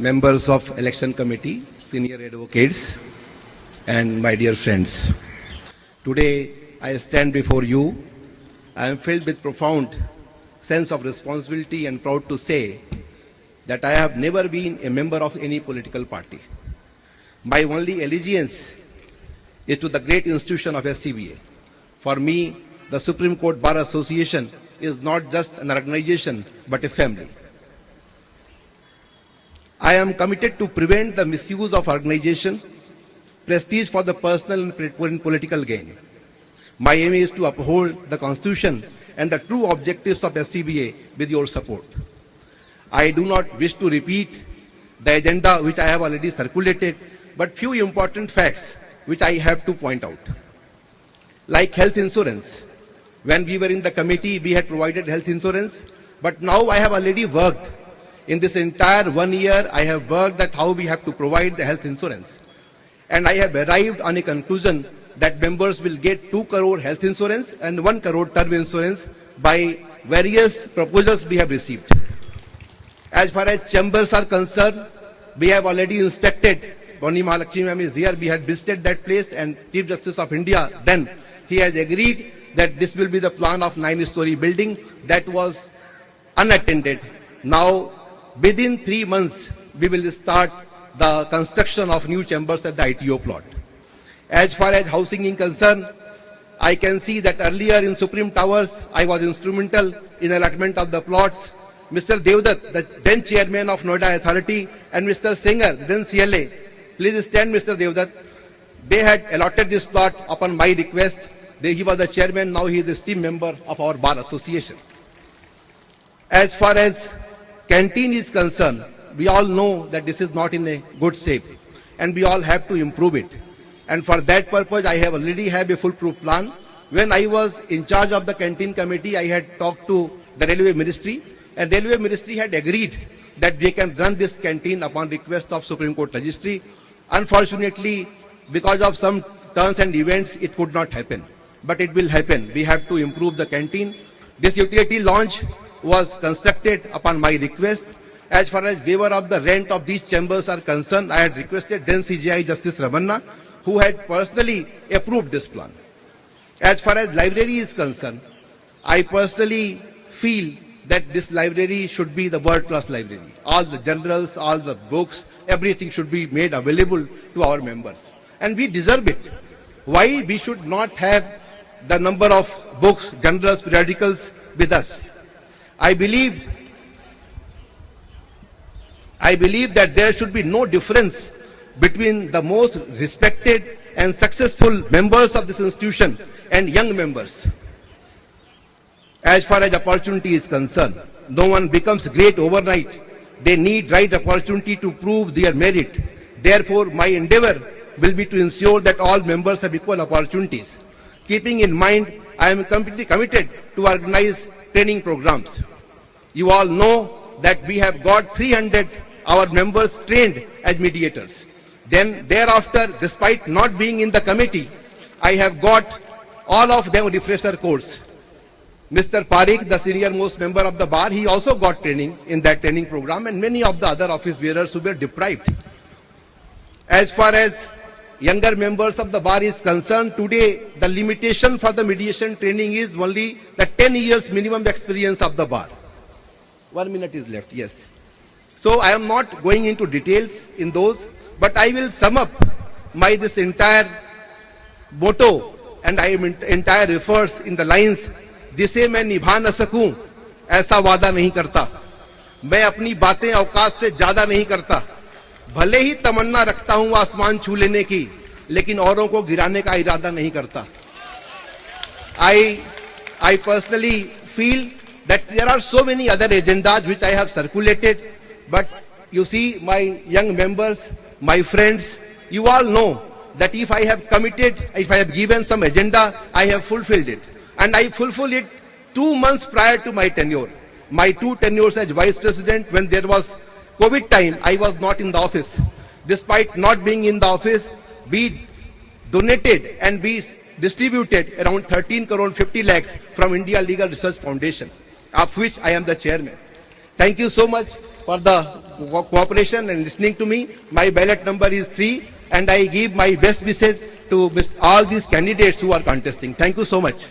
members of election committee, senior advocates, and my dear friends. Today, I stand before you. I am filled with profound sense of responsibility and proud to say that I have never been a member of any political party. My only allegiance is to the great institution of SCBA. For me, the Supreme Court Bar Association is not just an organization, but a family. I am committed to prevent the misuse of organization, prestige for the personal and political gain. My aim is to uphold the Constitution and the true objectives of SCBA with your support. I do not wish to repeat the agenda which I have already circulated, but few important facts which I have to point out. Like health insurance. When we were in the committee, we had provided health insurance, but now I have already worked. In this entire 1 year, I have worked at how we have to provide the health insurance. And I have arrived on a conclusion that members will get 2 crore health insurance and 1 crore term insurance by various proposals we have received. As far as chambers are concerned, we have already inspected. Boni Mahalakshmi ma'am is here. We had visited that place, and Chief Justice of India, then he has agreed that this will be the plan of 9-story building that was unattended. Now, within 3 months, we will start the construction of new chambers at the ITO plot. As far as housing is concerned, I can see that earlier in Supreme Towers, I was instrumental in allotment of the plots. Mr. Devdutt, the then chairman of Noida Authority, and Mr. Singer, then CLA, please stand, Mr. Devdutt. They had allotted this plot upon my request. He was the chairman, now he is a esteemed member of our Bar Association. As far as canteen is concerned, we all know that this is not in a good shape, and we all have to improve it. And for that purpose, I have already have a foolproof plan. When I was in charge of the canteen committee, I had talked to the Railway Ministry, and Railway Ministry had agreed that they can run this canteen upon request of Supreme Court Registry. Unfortunately, because of some turns and events, it could not happen. But it will happen. We have to improve the canteen. This utility lounge was constructed upon my request. As far as waiver of the rent of these chambers are concerned, I had requested then CJI Justice Ramanna, who had personally approved this plan. As far as library is concerned, I personally feel that this library should be the world-class library. All the journals, all the books, everything should be made available to our members. And we deserve it. Why we should not have the number of books, journals, periodicals with us? I believe that there should be no difference between the most respected and successful members of this institution and young members. As far as opportunity is concerned, no one becomes great overnight. They need right opportunity to prove their merit. Therefore, my endeavor will be to ensure that all members have equal opportunities. Keeping in mind, I am completely committed to organize training programs. You all know that we have got 300 our members trained as mediators. Then thereafter, despite not being in the committee, I have got all of them refresher course. Mr. Parikh, the senior most member of the bar, he also got training in that training program, and many of the other office bearers who were deprived. As far as younger members of the bar is concerned, today the limitation for the mediation training is only the 10 years minimum experience of the bar. 1 minute is left, yes. So I am not going into details in those, but I will sum up this entire motto, and I am entire refers in the lines, जिसे मैं निभा न सकूं ऐसा वादा नहीं करता, मैं अपनी बातें औकात से ज्यादा नहीं करता, भले ही तमन्ना रखता हूं आसमान छू लेने की, लेकिन औरों को गिराने का इरादा नहीं करता. I personally feel that there are so many other agendas which I have circulated, but you see, my young members, my friends, you all know that if I have committed, if I have given some agenda, I have fulfilled it. And I fulfilled it 2 months prior to my tenure. My 2 tenures as Vice President, when there was COVID time, I was not in the office. Despite not being in the office, we donated and we distributed around 13 crore 50 lakhs from India Legal Research Foundation, of which I am the chairman. Thank you so much for the cooperation and listening to me. My ballot number is 3 and I give my best wishes to all these candidates who are contesting. Thank you so much.